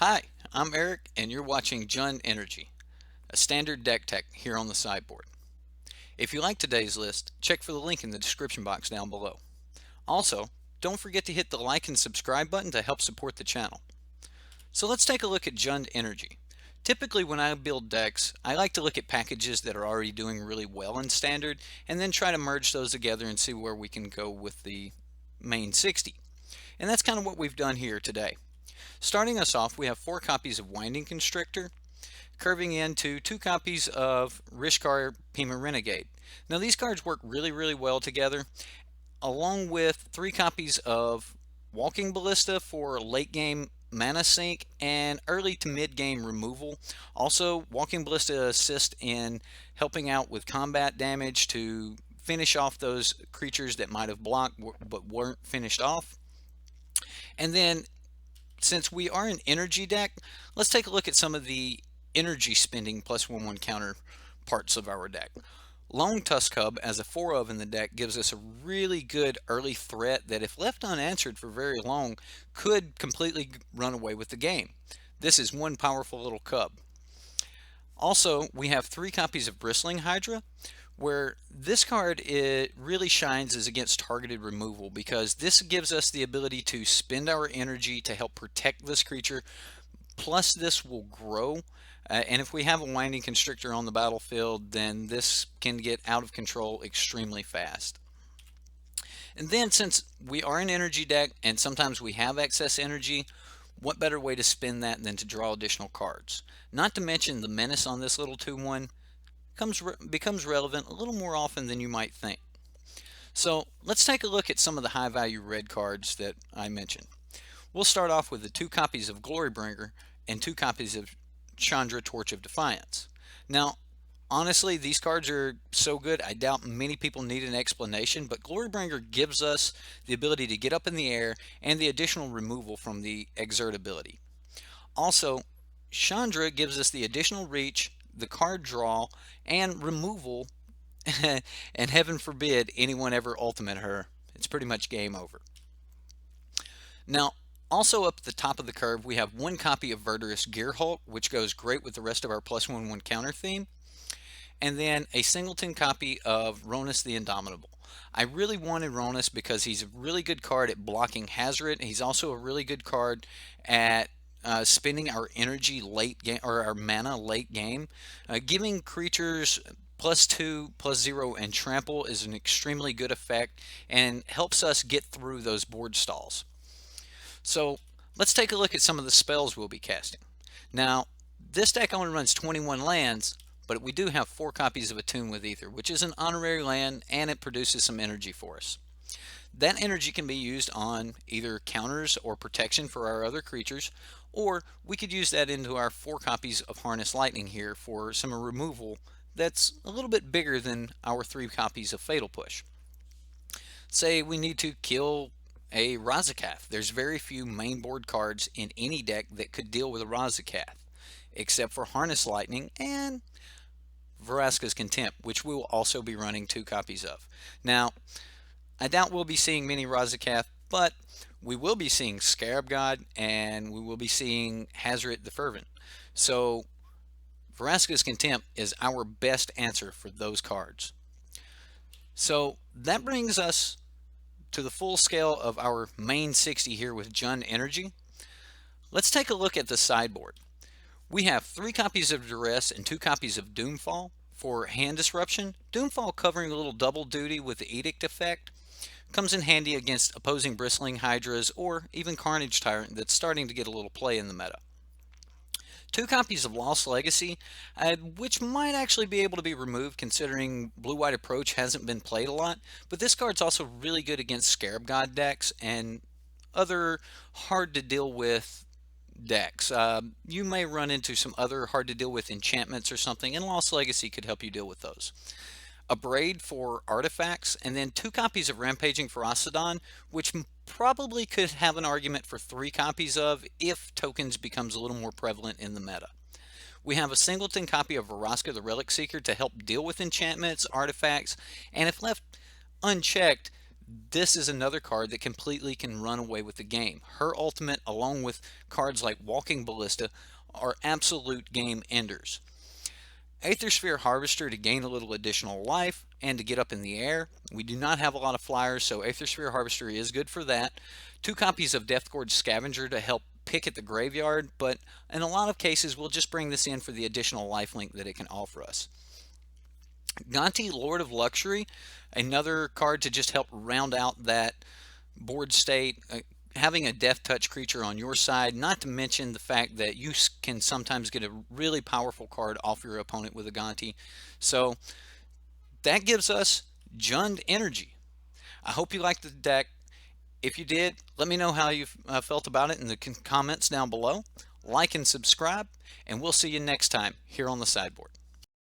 Hi, I'm Eric, and you're watching Ixalan Energy, a standard deck tech here on the sideboard. If you like today's list, check for the link in the description box down below. Also, don't forget to hit the like and subscribe button to help support the channel. So let's take a look at Ixalan Energy. Typically when I build decks, I like to look at packages that are already doing really well in standard and then try to merge those together and see where we can go with the main 60. And that's kind of what we've done here today. Starting us off, we have 4 copies of Winding Constrictor, curving into 2 copies of Rishkar Pima Renegade. Now these cards work really well together, along with 3 copies of Walking Ballista for late game mana sink and early to mid game removal. Also, Walking Ballista assist in helping out with combat damage to finish off those creatures that might have blocked but weren't finished off. And then since we are an energy deck, let's take a look at some of the energy spending +1/1 counter parts of our deck. Lone Tusk Cub as a 4 of in the deck gives us a really good early threat that if left unanswered for very long could completely run away with the game. This is one powerful little cub. Also, we have 3 copies of Bristling Hydra, where this card it really shines is against targeted removal because this gives us the ability to spend our energy to help protect this creature, plus this will grow, and if we have a Winding Constrictor on the battlefield, then this can get out of control extremely fast. And then since we are an energy deck and sometimes we have excess energy, what better way to spend that than to draw additional cards? Not to mention the menace on this little 2/1 becomes relevant a little more often than you might think. So let's take a look at some of the high value red cards that I mentioned. We'll start off with the 2 copies of Glorybringer and 2 copies of Chandra Torch of Defiance. Now honestly, these cards are so good I doubt many people need an explanation, but Glorybringer gives us the ability to get up in the air and the additional removal from the exert ability. Also, Chandra gives us the additional reach, the card draw, and removal, and heaven forbid anyone ever ultimate her. It's pretty much game over. Now, also up at the top of the curve, we have 1 copy of Verdurous Gearhulk, which goes great with the rest of our +1/1 counter theme, and then a singleton copy of Ronus the Indomitable. I really wanted Ronus because he's a really good card at blocking Hazoret. He's also a really good card at spending our energy late game, or our mana late game. Giving creatures +2, +0, and trample is an extremely good effect and helps us get through those board stalls. So let's take a look at some of the spells we'll be casting. Now, this deck only runs 21 lands, but we do have 4 copies of Attune with Ether, which is an honorary land and it produces some energy for us. That energy can be used on either counters or protection for our other creatures, or we could use that into our 4 copies of Harness Lightning here for some removal that's a little bit bigger than our 3 copies of Fatal Push. Say we need to kill a Razakath. There's very few main board cards in any deck that could deal with a Razakath, except for Harness Lightning and Vraska's Contempt, which we will also be running 2 copies of. Now, I doubt we'll be seeing many Razakath, but we will be seeing Scarab God and we will be seeing Hazoret the Fervent. So Vraska's Contempt is our best answer for those cards. So that brings us to the full scale of our main 60 here with Ixalan Energy. Let's take a look at the sideboard. We have 3 copies of Duress and 2 copies of Doomfall for hand disruption. Doomfall covering a little double duty with the Edict effect. Comes in handy against opposing Bristling Hydras or even Carnage Tyrant that's starting to get a little play in the meta. 2 copies of Lost Legacy, which might actually be able to be removed considering Blue-White Approach hasn't been played a lot, but this card's also really good against Scarab God decks and other hard to deal with decks. You may run into some other hard to deal with enchantments or something, and Lost Legacy could help you deal with those. A Braid for artifacts, and then 2 copies of Rampaging Ferocidon, which probably could have an argument for 3 copies of if tokens becomes a little more prevalent in the meta. We have a singleton copy of Vraska the Relic Seeker to help deal with enchantments, artifacts, and if left unchecked, This is another card that completely can run away with the game. Her ultimate, along with cards like Walking Ballista, are absolute game enders. Aether Sphere Harvester to gain a little additional life and to get up in the air. We do not have a lot of flyers, so Aether Sphere Harvester is good for that. 2 copies of Deathgorge Scavenger to help pick at the graveyard, but in a lot of cases we'll just bring this in for the additional lifelink that it can offer us. Gonti, Lord of Luxury, another card to just help round out that board state. Having a death touch creature on your side, not to mention the fact that you can sometimes get a really powerful card off your opponent with a Gonti. So that gives us Jund Energy. I hope you liked the deck. If you did, let me know how you felt about it in the comments down below. Like and subscribe, and we'll see you next time here on the Sideboard.